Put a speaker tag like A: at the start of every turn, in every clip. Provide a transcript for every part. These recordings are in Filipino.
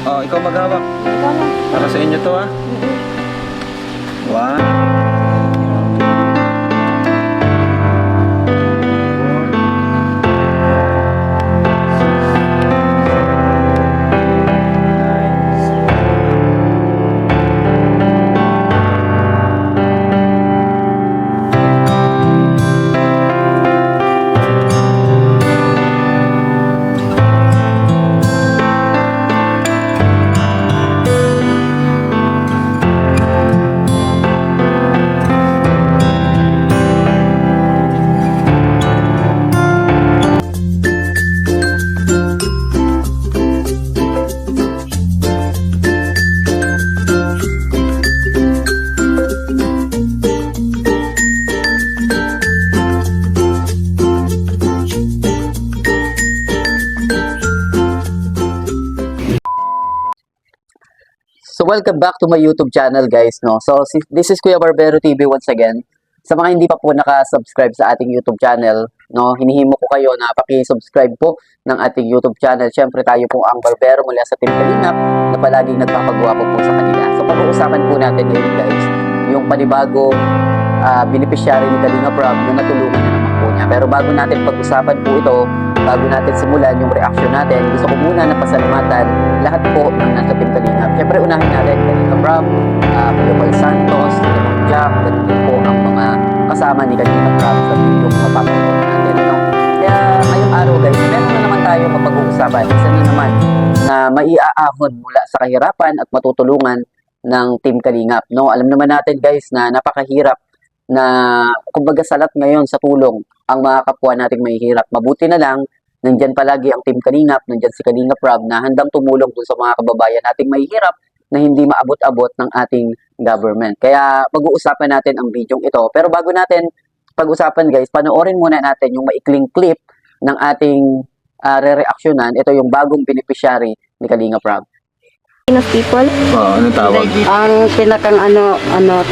A: Oh, ikaw maghawak.
B: Ikaw na.
A: Para sa inyo to ha. One.
C: So welcome back to my YouTube channel guys, no. So this is Kuya Barbero TV once again. Sa mga hindi pa po naka-subscribe sa ating YouTube channel, no, hinihimo ko kayo na paki-subscribe po ng ating YouTube channel. Syempre tayo po ang Barbero mula sa Team Kalingap na palaging nagpapagwapo po sa kanila. So pag-uusapan po natin ngayon guys, yung panibagong beneficiary ni Kalingap Rob na natulungan na naman po niya. Pero bago natin pag-usapan po ito, bago natin simulan yung reaction natin, gusto ko muna na pasalamatan lahat po ng nasa Team Kalingap. Siyempre, unahin natin Kalingap Rob, Kuya Paul Santos, Kalingap Jack, ganun din po ang mga kasama ni Kalingap Rob sa video kung mapapanood natin. No? Kaya ngayong araw guys, meron na naman tayo mapag-uusapan. Isa na naman na maiaahon mula sa kahirapan at matutulungan ng Team Kalingap. No? Alam naman natin guys na napakahirap na kumbaga salat ngayon sa tulong ang mga kapwa nating mahihirap. Mabuti na lang, nandyan palagi ang Team Kalingap, nandyan si Kalingap Rob na handang tumulong dun sa mga kababayan nating mahihirap na hindi maabot-abot ng ating government. Kaya pag-uusapan natin ang video ito. Pero bago natin pag-usapan guys, panoorin muna natin yung maikling clip ng ating re-reactionan. Ito yung bagong beneficiary ni Kalingap Rob.
B: Of people.
A: Oh, ano tawag?
D: Ang pinakang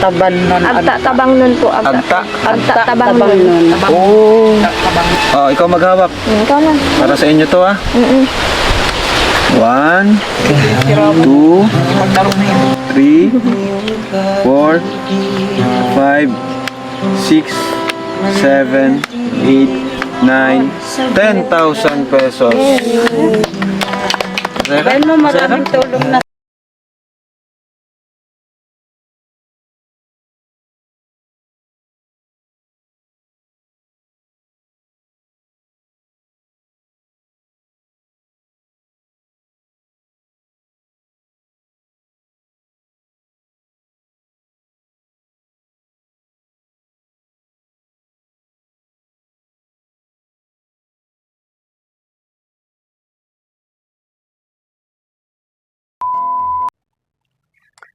D: taban nun.
B: Tabang nun po.
A: Agta.
B: Tabang nun.
A: Oh. Oh, ikaw maghawak.
B: Ikaw na.
A: Para sa inyo to ha. One, two, three, four, five, six, seven, 8, 9, 10,000 pesos.
D: Dahil mo maraming tulong na.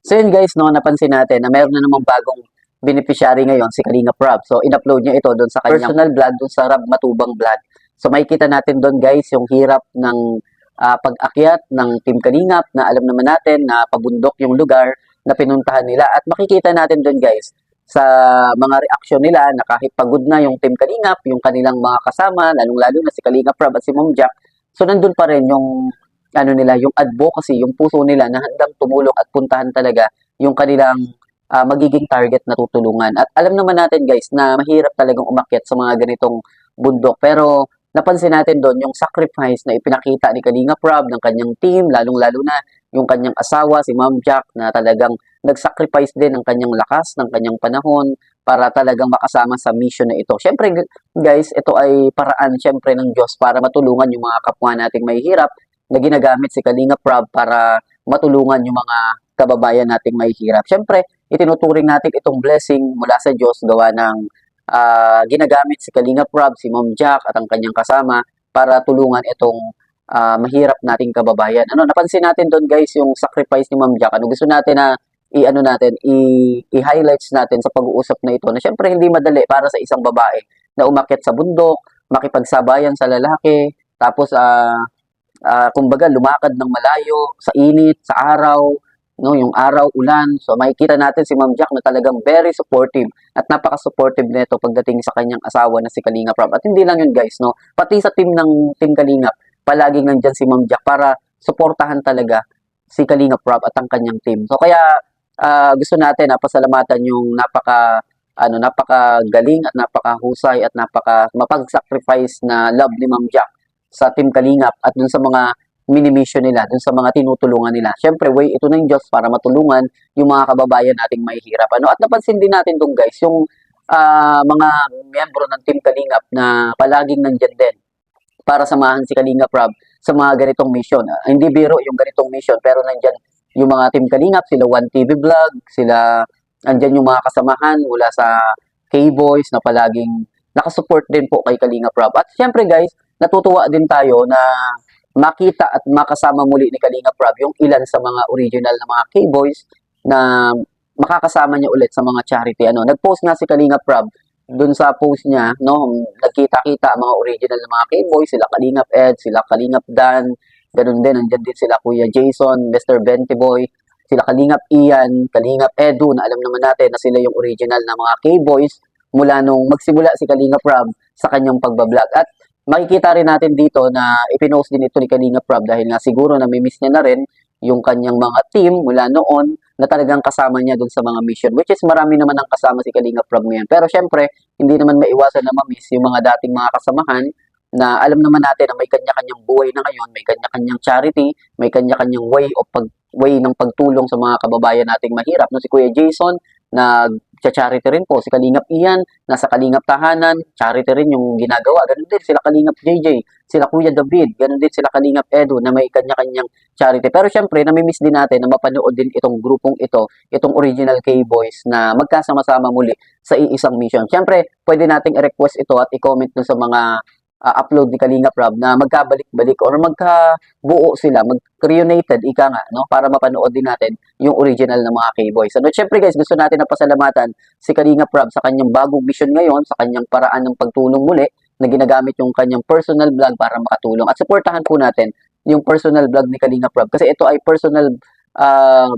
C: So yun guys, no, napansin natin na meron na namang bagong beneficiary ngayon, si Kalingap Rob. So in-upload niya ito doon sa kanyang personal vlog, doon sa Rob Matubang vlog. So makikita natin doon guys yung hirap ng pag-akyat ng Team Kalingap na alam naman natin na pabundok yung lugar na pinuntahan nila. At makikita natin doon guys sa mga reaction nila na kahit pagod na yung Team Kalingap, yung kanilang mga kasama, lalong-lalo na si Kalingap Rob at si Mom Jack. So nandun pa rin yung yung advocacy, yung puso nila na handang tumulong at puntahan talaga yung kanilang magiging target na tutulungan. At alam naman natin guys na mahirap talagang umakyat sa mga ganitong bundok. Pero napansin natin doon yung sacrifice na ipinakita ni Kalingap Rob ng kanyang team, lalong-lalo na yung kanyang asawa, si Ma'am Jack, na talagang nag-sacrifice din ng kanyang lakas, ng kanyang panahon para talagang makasama sa mission na ito. Siyempre guys, ito ay paraan siyempre ng Diyos para matulungan yung mga kapwa nating mahihirap na ginagamit si Kalingap Rob para matulungan yung mga kababayan nating mahihirap. Siyempre, itinuturing natin itong blessing mula sa Diyos gawa ng ginagamit si Kalingap Rob, si Mom Jack at ang kanyang kasama para tulungan itong mahirap nating kababayan. Napansin natin doon guys yung sacrifice ni Mom Jack. Gusto natin na i-highlights natin sa pag-uusap na ito na siyempre hindi madali para sa isang babae na umakyat sa bundok, makipagsabayan sa lalaki, tapos kumbaga lumakad ng malayo sa init, sa araw, no, yung araw, ulan. So makikita natin si Ma'am Jack na talagang very supportive at napaka-supportive nito pagdating sa kanyang asawa na si Kalingap Rob. At hindi lang yun guys, no, pati sa team ng Team Kalingap, palaging nandyan si Ma'am Jack para suportahan talaga si Kalingap Rob at ang kanyang team. So kaya gusto natin na pasalamatan yung napakagaling at napakahusay at mapag-sacrifice na love ni Ma'am Jack sa Team Kalingap at dun sa mga mini-mission nila, dun sa mga tinutulungan nila. Siyempre, way ito ng Diyos para matulungan yung mga kababayan nating mahihirap. At napansin din natin dun guys, yung mga miyembro ng Team Kalingap na palaging nandyan din para samahan si Kalingap Rob sa mga ganitong mission. Hindi biro yung ganitong mission, pero nandyan yung mga Team Kalingap, sila One TV Vlog, andyan yung mga kasamahan mula sa K-Boys na palaging nakasupport din po kay Kalingap Rob. At syempre guys, natutuwa din tayo na makita at makasama muli ni Kalingap Rob yung ilan sa mga original na mga K-Boys na makakasama niya ulit sa mga charity. Nag-post nga si Kalingap Rob dun sa post niya, nagkita-kita mga original na mga K-Boys, sila Kalingap Ed, sila Kalingap Dan, ganun din, andyan din sila Kuya Jason, Mr. Bentiboy, sila Kalingap Ian, Kalingap Edu, na alam naman natin na sila yung original na mga K-Boys mula nung magsimula si Kalingap Rob sa kanyang pagbablog. At makikita rin natin dito na ipinost din ito ni Kalingap Rob dahil nga siguro namimiss niya na rin yung kanyang mga team mula noon na talagang kasama niya dun sa mga mission, which is marami naman ang kasama si Kalingap Rob ngayon. Pero syempre, hindi naman maiwasan na mamiss yung mga dating mga kasamahan na alam naman natin na may kanya-kanyang buhay na ngayon, may kanya-kanyang charity, may kanya-kanyang way ng pagtulong sa mga kababayan nating mahirap. Si Kuya Jason, nag-charity rin po. Si Kalingap Ian, nasa Kalingap Tahanan, charity rin yung ginagawa. Ganun din sila Kalingap JJ, sila Kuya David, ganun din sila Kalingap Edu na may kanya-kanyang charity. Pero syempre, namimiss din natin na mapanood din itong grupong ito, itong original K-Boys na magkasama-sama muli sa iisang mission. Syempre, pwede nating i-request ito at i-comment dun sa mga upload ni Kalingap Rob na magkabalik-balik or magkabuo sila, mag-reunited, para mapanood din natin yung original na mga K-Boys. Syempre guys, gusto natin na pasalamatan si Kalingap Rob sa kanyang bagong mission ngayon, sa kanyang paraan ng pagtulong muli na ginagamit yung kanyang personal vlog para makatulong. At supportahan po natin yung personal vlog ni Kalingap Rob kasi ito ay personal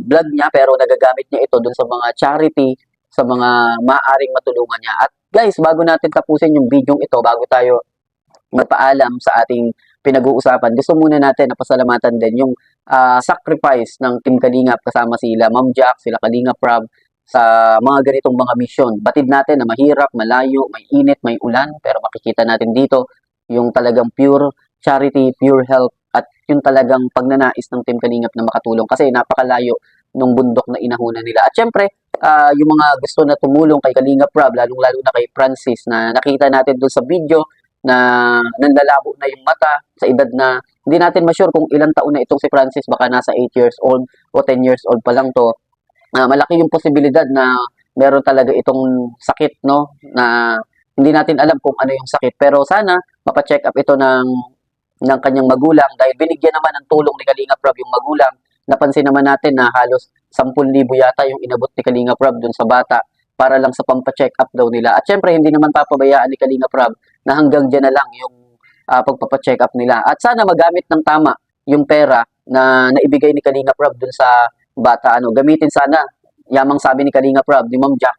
C: vlog niya pero nagagamit niya ito dun sa mga charity, sa mga maaaring matulungan niya. At guys, bago natin tapusin yung video ito, bago tayo magpaalam sa ating pinag-uusapan, gusto muna natin na pasalamatan din yung sacrifice ng Team Kalingap kasama sila Ma'am Jack, sila Kalingap Rob sa mga ganitong mga mission. Batid natin na mahirap, malayo, may init, may ulan, pero makikita natin dito yung talagang pure charity, pure help, at yung talagang pagnanais ng Team Kalingap na makatulong kasi napakalayo nung bundok na inahunan nila. At syempre, yung mga gusto na tumulong kay Kalingap Rob, lalong-lalo na kay Francis na nakita natin doon sa video, na nanlalabo na yung mata sa edad na hindi natin ma-sure kung ilang taon na itong si Francis, baka nasa 8 years old o 10 years old pa lang to. Malaki yung posibilidad na meron talaga itong sakit, na hindi natin alam kung ano yung sakit, pero sana mapa-check up ito ng kanyang magulang dahil binigyan naman ng tulong ni Kalingap Rob yung magulang. Napansin naman natin na halos 10,000 yata yung inabot ni Kalingap Rob dun sa bata para lang sa pampa-check up daw nila. At syempre, hindi naman papabayaan ni Kalingap Rob na hanggang dyan na lang yung pagpapacheck up nila. At sana magamit ng tama yung pera na naibigay ni Kalingap Rob dun sa bata. Gamitin sana, yamang sabi ni Kalingap Rob, ni Ma'am Jack,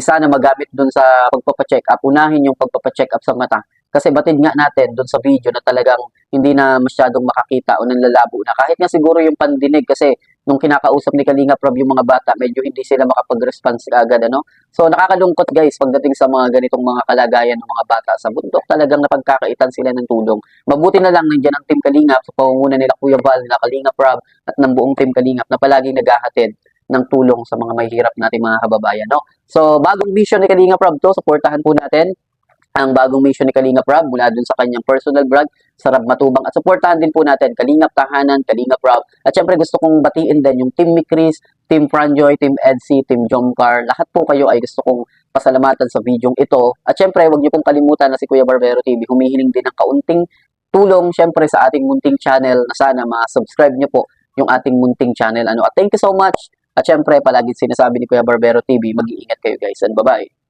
C: sana magamit dun sa pagpapacheck up. Unahin yung pagpapacheck up sa mata. Kasi batid nga natin dun sa video na talagang hindi na masyadong makakita o nanlalabo na. Kahit nga siguro yung pandinig kasi nung kinakausap ni Kalingap Rob yung mga bata, medyo hindi sila makapag-response agad, So nakakalungkot guys pagdating sa mga ganitong mga kalagayan ng mga bata sa bundok, talagang napagkakaitan sila ng tulong. Mabuti na lang nandiyan ang Team Kalingap sa pangunguna nila Kuya Val, nila Kalingap Rob at ng buong Team Kalingap na palaging naghahatid ng tulong sa mga mahihirap nating mga kababayan, So bagong mission ni Kalingap Rob to, supportahan po natin ang bagong mission ni Kalingap Rob mula dun sa kanyang personal vlog sa Rab Matubang. At supportahan din po natin Kalingap Tahanan, Kalingap Rob. At syempre gusto kong batiin din yung Team Mikris, Team Franjoy, Team Edsy, Team Jomcar. Lahat po kayo ay gusto kong pasalamatan sa video ito. At syempre huwag niyo pong kalimutan na si Kuya Barbero TV humihiling din ng kaunting tulong syempre sa ating munting channel na sana ma-subscribe niyo po yung ating munting channel. At thank you so much. At syempre palagi sinasabi ni Kuya Barbero TV, mag-iingat kayo guys and bye-bye.